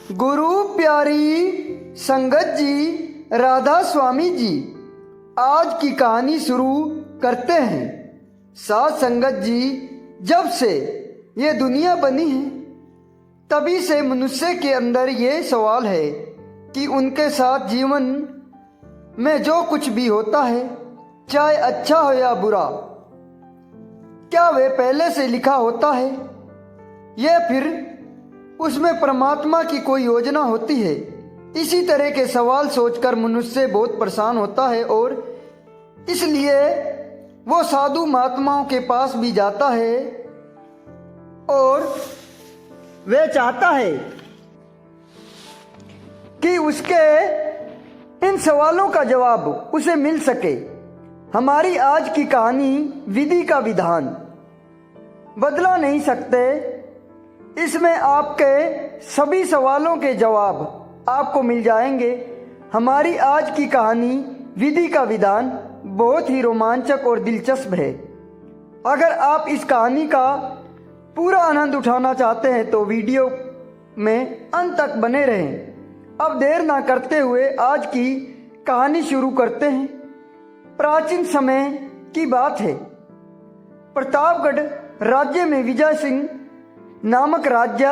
गुरु प्यारी संगत जी, राधा स्वामी जी, आज की कहानी शुरू करते हैं। साथ संगत जी, जब से ये दुनिया बनी है तभी से मनुष्य के अंदर ये सवाल है कि उनके साथ जीवन में जो कुछ भी होता है, चाहे अच्छा हो या बुरा, क्या वह पहले से लिखा होता है या फिर उसमें परमात्मा की कोई योजना होती है। इसी तरह के सवाल सोचकर मनुष्य बहुत परेशान होता है और इसलिए वो साधु महात्माओं के पास भी जाता है और वह चाहता है कि उसके इन सवालों का जवाब उसे मिल सके। हमारी आज की कहानी विधि का विधान बदला नहीं सकते। इसमें आपके सभी सवालों के जवाब आपको मिल जाएंगे। हमारी आज की कहानी विधि का विधान बहुत ही रोमांचक और दिलचस्प है। अगर आप इस कहानी का पूरा आनंद उठाना चाहते हैं तो वीडियो में अंत तक बने रहें। अब देर ना करते हुए आज की कहानी शुरू करते हैं। प्राचीन समय की बात है। प्रतापगढ़ राज्य में विजय सिंह नामक राजा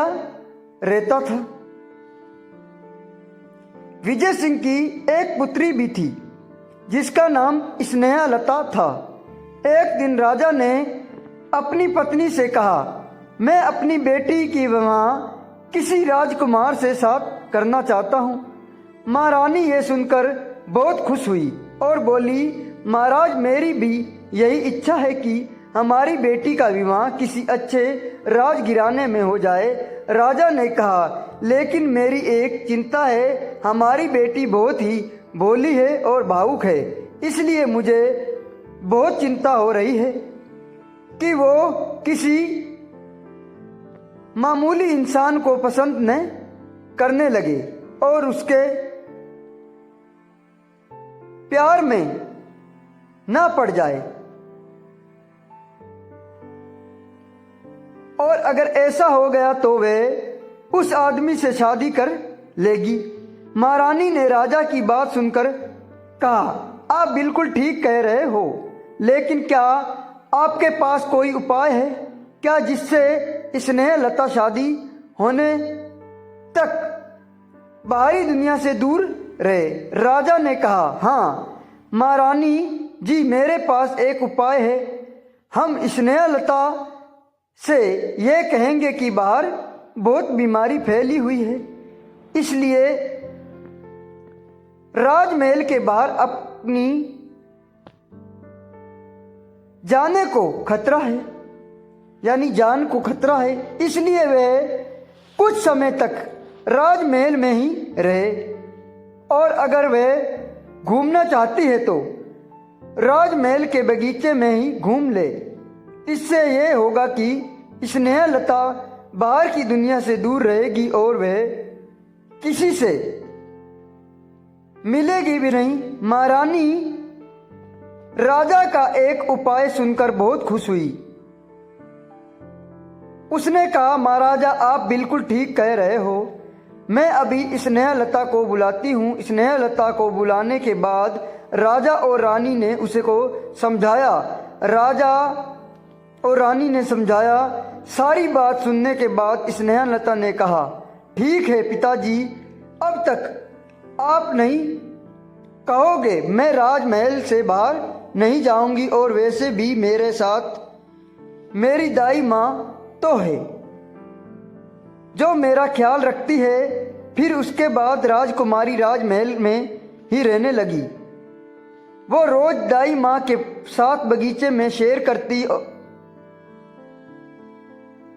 रहता था। विजय सिंह की एक पुत्री भी थी जिसका नाम स्नेहलता था। एक दिन राजा ने अपनी पत्नी से कहा, मैं अपनी बेटी की विवाह किसी राजकुमार से साथ करना चाहता हूँ। महारानी ये सुनकर बहुत खुश हुई और बोली, महाराज, मेरी भी यही इच्छा है कि हमारी बेटी का विवाह किसी अच्छे राजघराने में हो जाए। राजा ने कहा, लेकिन मेरी एक चिंता है, हमारी बेटी बहुत ही भोली है और भावुक है, इसलिए मुझे बहुत चिंता हो रही है कि वो किसी मामूली इंसान को पसंद न करने लगे और उसके प्यार में ना पड़ जाए, और अगर ऐसा हो गया तो वे उस आदमी से शादी कर लेगी। महारानी ने राजा की बात सुनकर कहा, आप बिल्कुल ठीक कह रहे हो, लेकिन क्या आपके पास कोई उपाय है क्या जिससे स्नेहलता शादी होने तक बाहरी दुनिया से दूर रहे? राजा ने कहा, हाँ महारानी जी, मेरे पास एक उपाय है। हम स्नेहलता से ये कहेंगे कि बाहर बहुत बीमारी फैली हुई है, इसलिए राजमहल के बाहर अपनी जाने को खतरा है, यानी जान को खतरा है, इसलिए वे कुछ समय तक राजमहल में ही रहे और अगर वे घूमना चाहती है तो राजमहल के बगीचे में ही घूम ले। इससे यह होगा कि स्नेहलता बाहर की दुनिया से दूर रहेगी और वह किसी से मिलेगी भी नहीं। महारानी राजा का एक उपाय सुनकर बहुत खुश हुई। उसने कहा, महाराजा, आप बिल्कुल ठीक कह रहे हो, मैं अभी स्नेहलता को बुलाती हूँ। स्नेहलता को बुलाने के बाद राजा और रानी ने उसे को समझाया। राजा और रानी ने समझाया। सारी बात सुनने के बाद स्नेहलता ने कहा, ठीक है पिताजी, अब तक आप नहीं कहोगे मैं राजमहल से बाहर नहीं जाऊंगी, और वैसे भी मेरे साथ मेरी दाई माँ तो है जो मेरा ख्याल रखती है। फिर उसके बाद राजकुमारी राजमहल में ही रहने लगी। वो रोज दाई माँ के साथ बगीचे में सैर करती।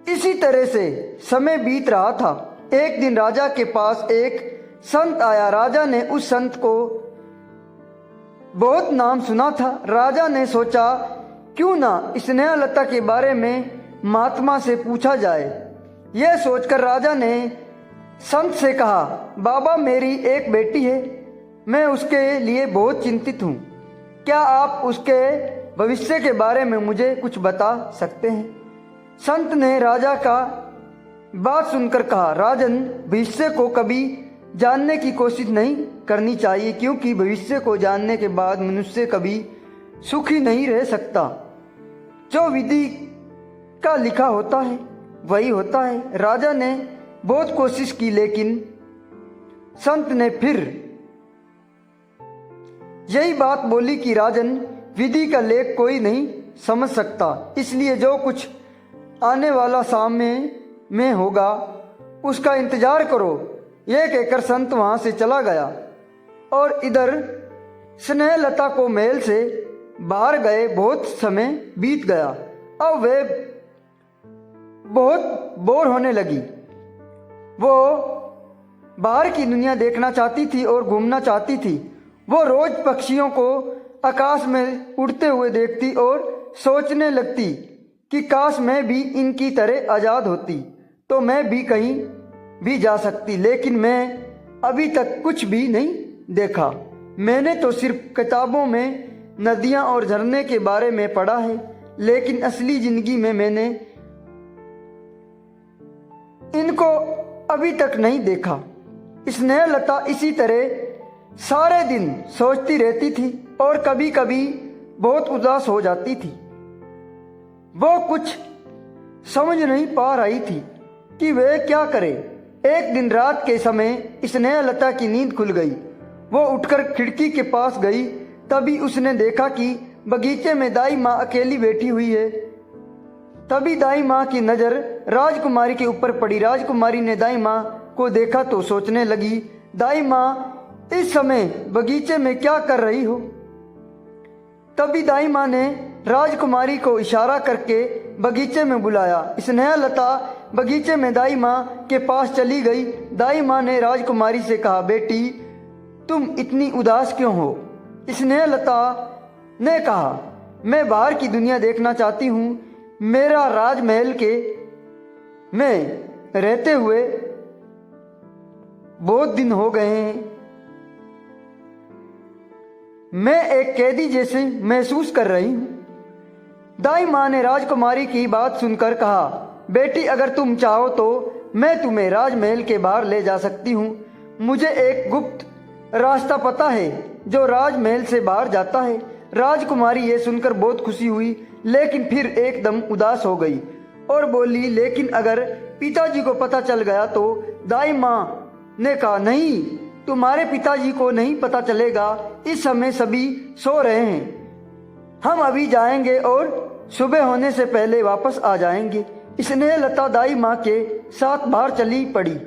इसी तरह से समय बीत रहा था। एक दिन राजा के पास एक संत आया। राजा ने उस संत को बहुत नाम सुना था। राजा ने सोचा, क्यों ना स्नेहलता के बारे में महात्मा से पूछा जाए। यह सोचकर राजा ने संत से कहा, बाबा, मेरी एक बेटी है, मैं उसके लिए बहुत चिंतित हूँ। क्या आप उसके भविष्य के बारे में मुझे कुछ बता सकते हैं? संत ने राजा का बात सुनकर कहा, राजन, भविष्य को कभी जानने की कोशिश नहीं करनी चाहिए, क्योंकि भविष्य को जानने के बाद मनुष्य कभी सुखी नहीं रह सकता। जो विधि का लिखा होता है वही होता है। राजा ने बहुत कोशिश की, लेकिन संत ने फिर यही बात बोली कि राजन, विधि का लेख कोई नहीं समझ सकता, इसलिए जो कुछ आने वाला सामने में होगा उसका इंतजार करो। यह कहकर संत वहां से चला गया और इधर स्नेहलता को महल से बाहर गए बहुत समय बीत गया। अब वे बहुत बोर होने लगी। वो बाहर की दुनिया देखना चाहती थी और घूमना चाहती थी। वो रोज पक्षियों को आकाश में उड़ते हुए देखती और सोचने लगती कि काश मैं भी इनकी तरह आज़ाद होती तो मैं भी कहीं भी जा सकती, लेकिन मैं अभी तक कुछ भी नहीं देखा। मैंने तो सिर्फ किताबों में नदियां और झरने के बारे में पढ़ा है, लेकिन असली जिंदगी में मैंने इनको अभी तक नहीं देखा। स्नेहलता इसी तरह सारे दिन सोचती रहती थी और कभी कभी बहुत उदास हो जाती थी। वो कुछ समझ नहीं पा रही थी कि वे क्या करे। एक दिन रात के समय स्नेहलता की नींद खुल गई। वो उठकर खिड़की के पास गई, तभी उसने देखा कि बगीचे में दाई माँ अकेली बैठी हुई है। तभी दाई माँ की नज़र राजकुमारी के ऊपर पड़ी। राजकुमारी ने दाई माँ को देखा तो सोचने लगी, दाई माँ इस समय बगीचे में क्या कर रही हो। तभी दाई माँ ने राजकुमारी को इशारा करके बगीचे में बुलाया। स्नेहलता बगीचे में दाई माँ के पास चली गई। दाई माँ ने राजकुमारी से कहा, बेटी तुम इतनी उदास क्यों हो। स्नेहलता ने कहा, मैं बाहर की दुनिया देखना चाहती हूँ। मेरा राजमहल के में रहते हुए बहुत दिन हो गए हैं। मैं एक कैदी जैसे महसूस कर रही हूँ। दाई माँ ने राजकुमारी की बात सुनकर कहा, बेटी अगर तुम चाहो तो मैं तुम्हें राजमहल के बाहर ले जा सकती हूँ। मुझे एक गुप्त रास्ता पता है जो राजमहल से बाहर जाता है। राजकुमारी ये सुनकर बहुत खुशी हुई, लेकिन फिर एकदम उदास हो गई और बोली, लेकिन अगर पिताजी को पता चल गया तो। दाई माँ ने कहा, नहीं, तुम्हारे पिताजी को नहीं पता चलेगा। इस समय सभी सो रहे हैं। हम अभी जाएंगे और सुबह होने से पहले वापस आ जाएंगे। स्नेहलता दाई माँ के साथ बाहर चली पड़ी।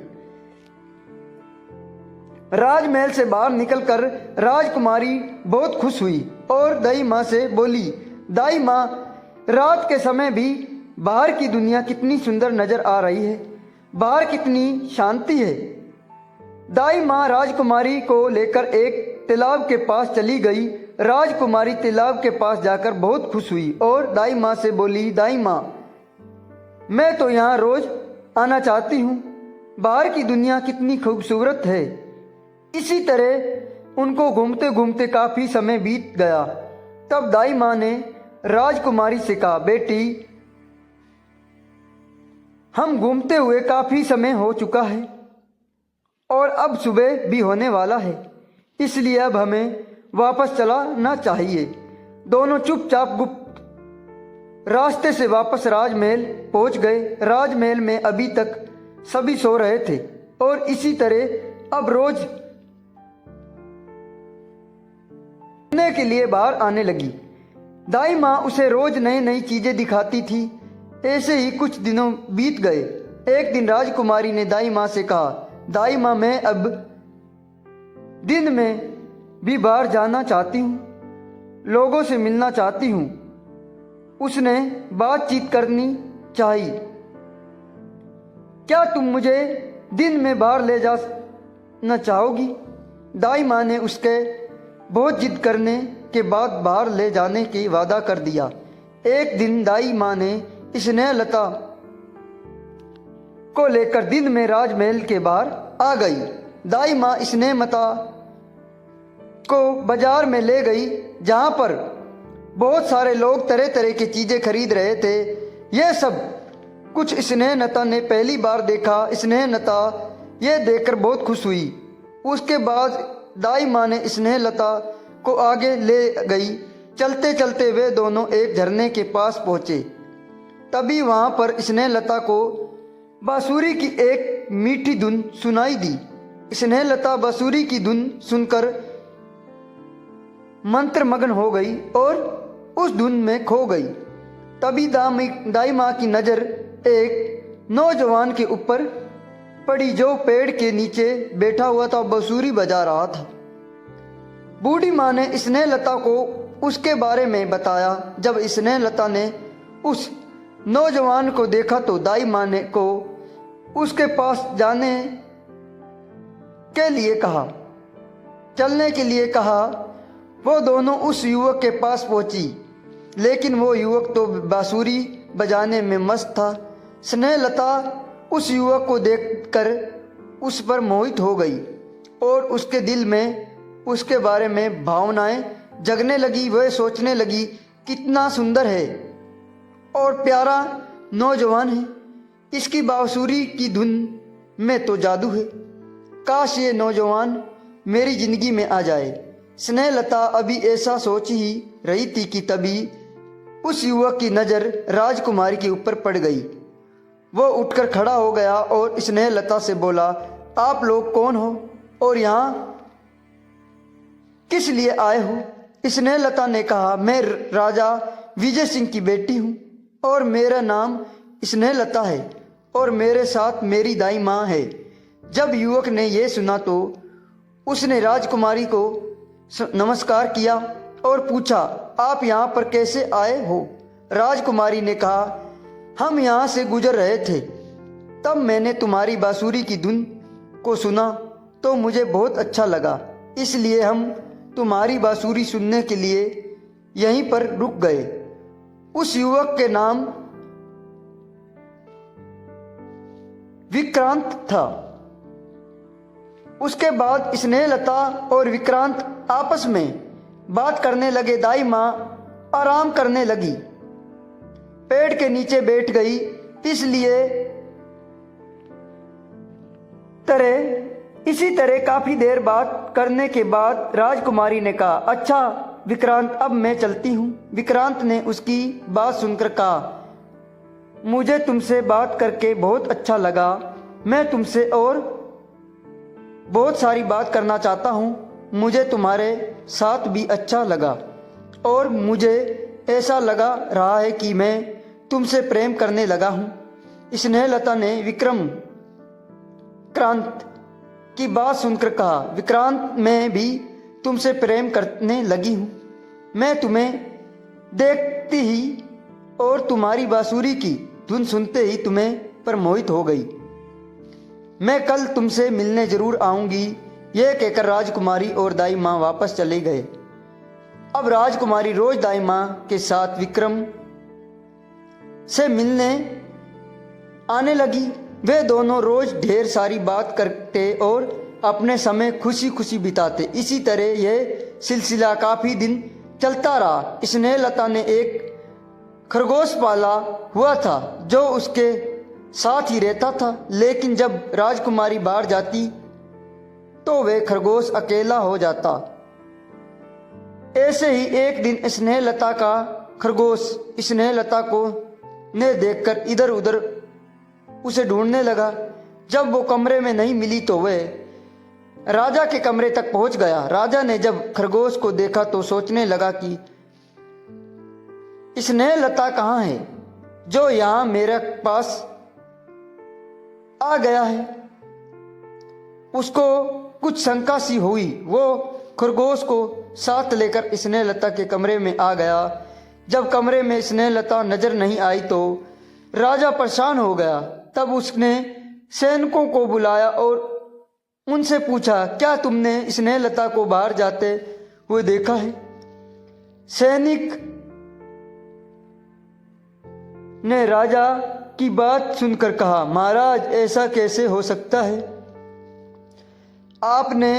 राजमहल से बाहर निकलकर राजकुमारी बहुत खुश हुई और दाई माँ से बोली, दाई माँ, रात के समय भी बाहर की दुनिया कितनी सुंदर नजर आ रही है। बाहर कितनी शांति है। दाई माँ राजकुमारी को लेकर एक तालाब के पास चली गई। राजकुमारी तालाब के पास जाकर बहुत खुश हुई और दाई माँ से बोली, दाई माँ, मैं तो यहाँ रोज आना चाहती हूँ। बाहर की दुनिया कितनी खूबसूरत है। इसी तरह उनको घूमते घूमते काफी समय बीत गया। तब दाई माँ ने राजकुमारी से कहा, बेटी हम घूमते हुए काफी समय हो चुका है और अब सुबह भी होने वाला है, इसलिए अब हमें वापस चलना चाहिए। दोनों चुपचाप गुप्त रास्ते से वापस राजमहल पहुंच गए। राजमहल में अभी तक सभी सो रहे थे और इसी तरह अब रोज घूमने के लिए बाहर आने लगी। दाई माँ उसे रोज नई नई चीजें दिखाती थी। ऐसे ही कुछ दिनों बीत गए। एक दिन राजकुमारी ने दाई माँ से कहा, दाई माँ, मैं अब दिन में भी बाहर जाना चाहती हूँ, लोगों से मिलना चाहती हूँ। उसने बातचीत करनी चाहिए। क्या तुम मुझे दिन में बाहर ले जाना चाहोगी। दाई माँ ने उसके बहुत जिद करने के बाद बाहर ले जाने की वादा कर दिया। एक दिन दाई माँ ने स्नेहलता को लेकर दिन में राजमहल के बाहर आ गई। दाई माँ स्नेहलता को बाजार में ले गई, जहां पर बहुत सारे लोग तरह तरह की चीजें खरीद रहे थे। यह सब कुछ स्नेहलता ने पहली बार देखा। स्नेहलता यह देखकर बहुत खुश हुई। उसके बाद दाई माँ ने स्नेहलता को आगे ले गई। चलते चलते वे दोनों एक झरने के पास पहुँचे। तभी वहाँ पर स्नेहलता को बांसुरी की एक मीठी धुन सुनाई दी। स्नेहलता बांसुरी की धुन सुनकर मंत्रमग्न हो गई और उस धुन में खो गई। तभी दाई माँ की नज़र एक नौजवान के ऊपर पड़ी जो पेड़ के नीचे बैठा हुआ था, बांसुरी बजा रहा था। बूढ़ी माँ ने स्नेहलता को उसके बारे में बताया। जब स्नेहलता ने उस नौजवान को देखा तो दाई माँ ने को उसके पास जाने के लिए कहा, चलने के लिए कहा। वो दोनों उस युवक के पास पहुंची, लेकिन वो युवक तो बांसुरी बजाने में मस्त था। स्नेहलता उस युवक को देखकर उस पर मोहित हो गई और उसके दिल में उसके बारे में भावनाएं जगने लगी। वह सोचने लगी, कितना सुंदर है और प्यारा नौजवान है, इसकी बांसुरी की धुन में तो जादू है। काश ये नौजवान मेरी जिंदगी में आ जाए। स्नेहलता अभी ऐसा सोच ही रही थी कि तभी उस युवक की नज़र राजकुमारी के ऊपर पड़ गई। वो उठकर खड़ा हो गया और स्नेहलता से बोला, आप लोग कौन हो और यहाँ किस लिए आए हो? स्नेहलता ने कहा, मैं राजा विजय सिंह की बेटी हूँ और मेरा नाम स्नेहलता है और मेरे साथ मेरी दाई माँ है। जब युवक ने यह सुना तो उसने राजकुमारी को नमस्कार किया और पूछा, आप यहाँ पर कैसे आए हो? राजकुमारी ने कहा, हम यहाँ से गुजर रहे थे, तब मैंने तुम्हारी बांसुरी की धुन को सुना तो मुझे बहुत अच्छा लगा, इसलिए हम तुम्हारी बांसुरी सुनने के लिए यहीं पर रुक गए। उस युवक के नाम विक्रांत था। उसके बाद स्नेहलता और विक्रांत आपस में बात करने लगे। दाई माँ आराम करने लगी, पेड़ के नीचे बैठ गई। इसी तरह काफी देर बात करने के बाद राजकुमारी ने कहा, अच्छा विक्रांत, अब मैं चलती हूँ। विक्रांत ने उसकी बात सुनकर कहा, मुझे तुमसे बात करके बहुत अच्छा लगा। मैं तुमसे और बहुत सारी बात करना चाहता हूँ। मुझे तुम्हारे साथ भी अच्छा लगा और मुझे ऐसा लगा रहा है कि मैं तुमसे प्रेम करने लगा हूँ। स्नेहलता ने विक्रांत की बात सुनकर कहा, विक्रांत, मैं भी तुमसे प्रेम करने लगी हूँ। मैं तुम्हें देखती ही और तुम्हारी बांसुरी की धुन सुनते ही तुम्हें पर मोहित हो गई। मैं कल तुमसे मिलने जरूर आऊंगी। यह कहकर राजकुमारी और दाई माँ वापस चले गए। अब राजकुमारी रोज दाई माँ के साथ विक्रम से मिलने आने लगी। वे दोनों रोज ढेर सारी बात करते और अपने समय खुशी खुशी बिताते। इसी तरह यह सिलसिला काफी दिन चलता रहा। स्नेहलता ने एक खरगोश पाला हुआ था जो उसके साथ ही रहता था, लेकिन जब राजकुमारी बाहर जाती तो वह खरगोश अकेला हो जाता। ऐसे ही एक दिन स्नेहलता का खरगोश स्नेहलता को ने देखकर इधर उधर उसे ढूंढने लगा। जब वो कमरे में नहीं मिली तो वह राजा के कमरे तक पहुंच गया। राजा ने जब खरगोश को देखा तो सोचने लगा कि स्नेहलता कहाँ है जो यहाँ मेरे पास आ गया है। उसको कुछ शंका सी हुई। वो खरगोश को साथ लेकर स्नेहलता के कमरे में आ गया। जब कमरे में स्नेहलता नजर नहीं आई तो राजा परेशान हो गया। तब उसने सैनिकों को बुलाया और उनसे पूछा, क्या तुमने स्नेहलता को बाहर जाते हुए देखा है? सैनिक ने राजा की बात सुनकर कहा, महाराज, ऐसा कैसे हो सकता है? आपने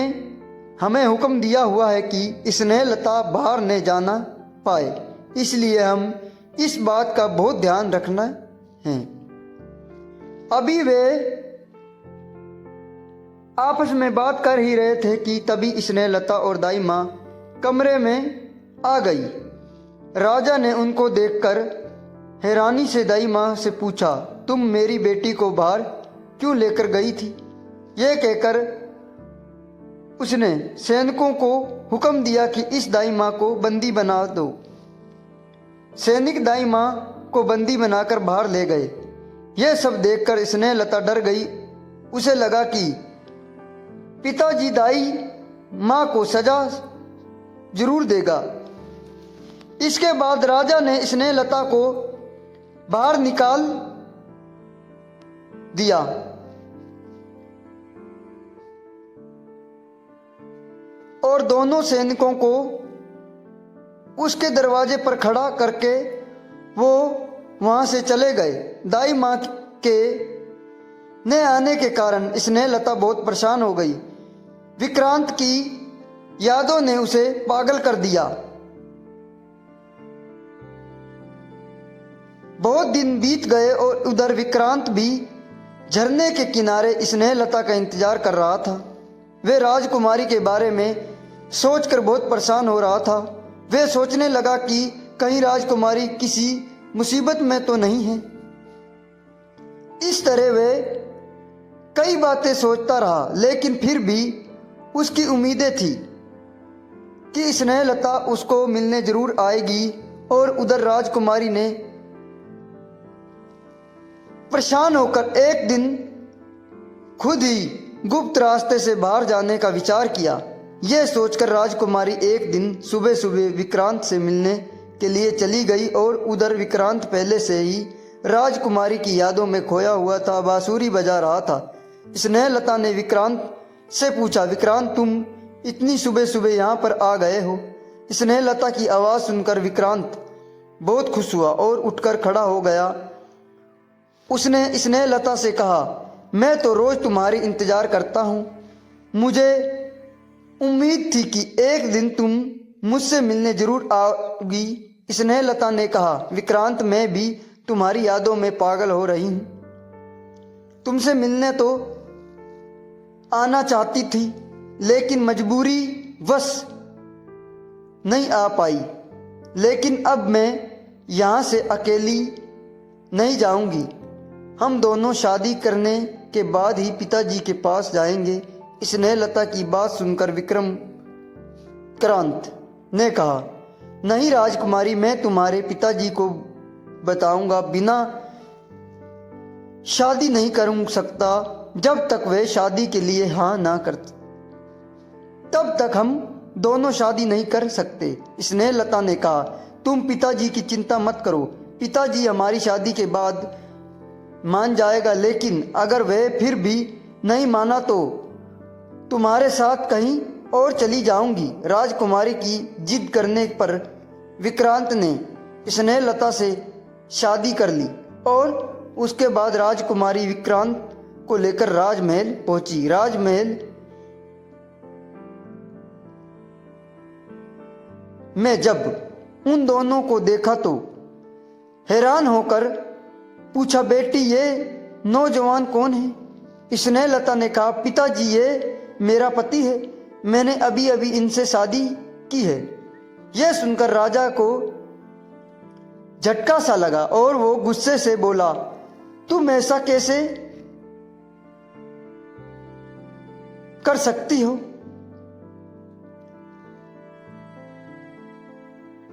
हमें हुक्म दिया हुआ है कि स्नेहलता बाहर न जाना पाए, इसलिए हम इस बात का बहुत ध्यान रखना है। अभी वे आपस में बात कर ही रहे थे कि तभी स्नेहलता और दाई माँ कमरे में आ गई। राजा ने उनको देखकर हैरानी से दाई माँ से पूछा, तुम मेरी बेटी को बाहर क्यों लेकर गई थी? यह कहकर उसने सैनिकों को हुक्म दिया कि इस दाई माँ को बंदी बना दो। सैनिक दाई माँ को बंदी बनाकर बाहर ले गए। यह सब देखकर स्नेहलता डर गई। उसे लगा कि पिताजी दाई माँ को सजा जरूर देगा। इसके बाद राजा ने स्नेहलता को बाहर निकाल दिया और दोनों सैनिकों को उसके दरवाजे पर खड़ा करके वो वहां से चले गए। दाई माँ के न आने के कारण स्नेहलता बहुत परेशान हो गई। विक्रांत की यादों ने उसे पागल कर दिया। बहुत दिन बीत गए और उधर विक्रांत भी झरने के किनारे स्नेहलता का इंतजार कर रहा था। वे राजकुमारी के बारे में सोचकर बहुत परेशान हो रहा था। वे सोचने लगा कि कहीं राजकुमारी किसी मुसीबत में तो नहीं है। इस तरह वे कई बातें सोचता रहा, लेकिन फिर भी उसकी उम्मीदें थी कि स्नेहलता उसको मिलने जरूर आएगी। और उधर राजकुमारी ने परेशान होकर एक दिन खुद ही गुप्त रास्ते से बाहर जाने का विचार किया। यह सोचकर राजकुमारी एक दिन सुबह सुबह विक्रांत से मिलने के लिए चली गई और उधर विक्रांत पहले से ही राजकुमारी की यादों में खोया हुआ था, बांसुरी बजा रहा था। स्नेहलता ने विक्रांत से पूछा, विक्रांत तुम इतनी सुबह सुबह यहाँ पर आ गए हो? स्नेहलता की आवाज़ सुनकर विक्रांत बहुत खुश हुआ और उठकर खड़ा हो गया। उसने स्नेहलता से कहा, मैं तो रोज तुम्हारी इंतजार करता हूँ। मुझे उम्मीद थी कि एक दिन तुम मुझसे मिलने जरूर आओगी। स्नेहलता ने कहा, विक्रांत मैं भी तुम्हारी यादों में पागल हो रही हूँ। तुमसे मिलने तो आना चाहती थी, लेकिन मजबूरी वश नहीं आ पाई। लेकिन अब मैं यहाँ से अकेली नहीं जाऊंगी। हम दोनों शादी करने के बाद ही पिताजी के पास जाएंगे। स्नेहलता की बात सुनकर विक्रांत ने कहा, नहीं राजकुमारी, मैं तुम्हारे पिताजी को बताऊंगा। बिना शादी नहीं कर सकता। जब तक वे शादी के लिए हाँ ना करते तब तक हम दोनों शादी नहीं कर सकते। स्नेहलता ने कहा, तुम पिताजी की चिंता मत करो। पिताजी हमारी शादी के बाद मान जाएगा, लेकिन अगर वह फिर भी नहीं माना तो तुम्हारे साथ कहीं और चली जाऊंगी। राजकुमारी की जिद करने पर विक्रांत ने स्नेहलता से शादी कर ली और उसके बाद राजकुमारी विक्रांत को लेकर राजमहल पहुंची। राजमहल में जब उन दोनों को देखा तो हैरान होकर पूछा, बेटी ये नौजवान कौन है? स्नेहलता ने कहा, पिताजी ये मेरा पति है। मैंने अभी अभी इनसे शादी की है। यह सुनकर राजा को झटका सा लगा और वो गुस्से से बोला, तुम ऐसा कैसे कर सकती हो?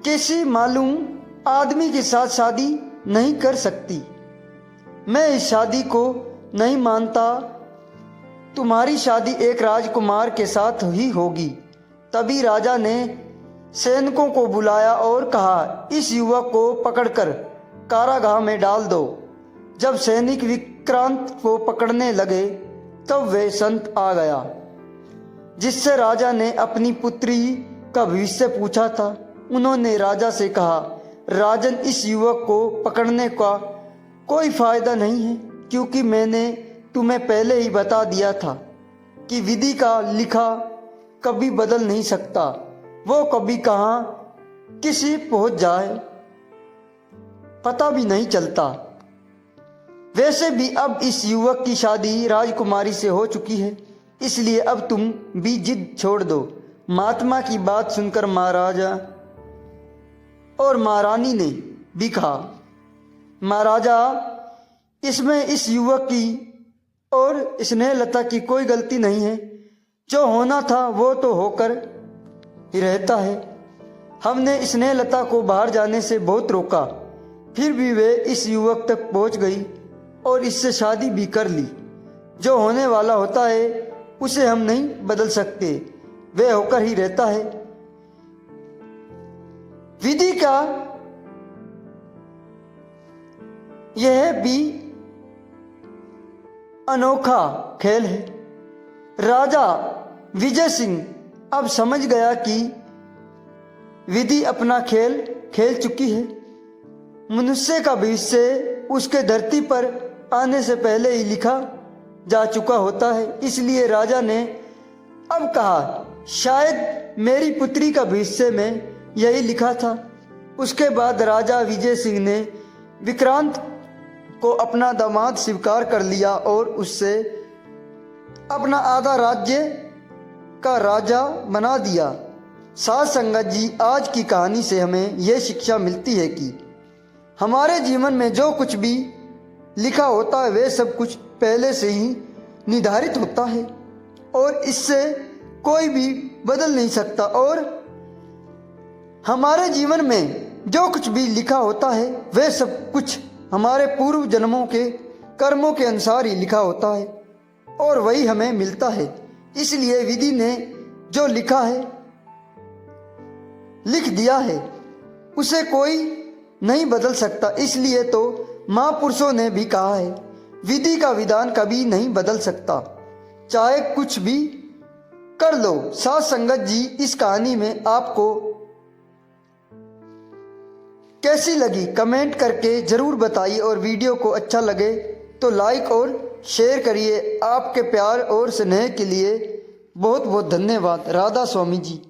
कैसे मालूम आदमी के साथ शादी नहीं कर सकती? मैं इस शादी को नहीं मानता। तुम्हारी शादी एक राजकुमार के साथ ही होगी। तभी राजा ने सैनिकों को बुलाया और कहा, इस युवक को पकड़कर कारागाह में डाल दो। जब सैनिक विक्रांत को पकड़ने लगे तब वह संत आ गया जिससे राजा ने अपनी पुत्री का भविष्य पूछा था। उन्होंने राजा से कहा, राजन इस युवक को पकड़ने का कोई फायदा नहीं है, क्योंकि मैंने तुम्हें पहले ही बता दिया था कि विधि का लिखा कभी बदल नहीं सकता। वो कभी कहाँ किसी पहुंच जाए पता भी नहीं चलता। वैसे भी अब इस युवक की शादी राजकुमारी से हो चुकी है, इसलिए अब तुम भी जिद छोड़ दो। महात्मा की बात सुनकर महाराजा और महारानी ने भी कहा, महाराजा, इसमें इस युवक की और स्नेहलता की कोई गलती नहीं है। जो होना था वो तो होकर ही रहता है। हमने स्नेहलता को बाहर जाने से बहुत रोका, फिर भी वे इस युवक तक पहुंच गई और इससे शादी भी कर ली। जो होने वाला होता है उसे हम नहीं बदल सकते, वह होकर ही रहता है। विधि का यह भी अनोखा खेल है। राजा विजय सिंह अब समझ गया कि विधि अपना खेल खेल चुकी है। मनुष्य का भविष्य उसके धरती पर आने से पहले ही लिखा जा चुका होता है। इसलिए राजा ने अब कहा, शायद मेरी पुत्री का भविष्य में यही लिखा था। उसके बाद राजा विजय सिंह ने विक्रांत को अपना दामाद स्वीकार कर लिया और उससे अपना आधा राज्य का राजा बना दिया। साध संगत जी, आज की कहानी से हमें यह शिक्षा मिलती है कि हमारे जीवन में जो कुछ भी लिखा होता है वह सब कुछ पहले से ही निर्धारित होता है और इससे कोई भी बदल नहीं सकता। और हमारे जीवन में जो कुछ भी लिखा होता है वह सब कुछ हमारे पूर्व जन्मों के कर्मों के अनुसार ही लिखा होता है और वही हमें मिलता है। इसलिए विधि ने जो लिखा है, लिख दिया है, उसे कोई नहीं बदल सकता। इसलिए तो महापुरुषों ने भी कहा है, विधि का विधान कभी नहीं बदल सकता, चाहे कुछ भी कर लो। साध संगत जी, इस कहानी में आपको कैसी लगी कमेंट करके जरूर बताइए और वीडियो को अच्छा लगे तो लाइक और शेयर करिए। आपके प्यार और स्नेह के लिए बहुत बहुत धन्यवाद। राधा स्वामी जी।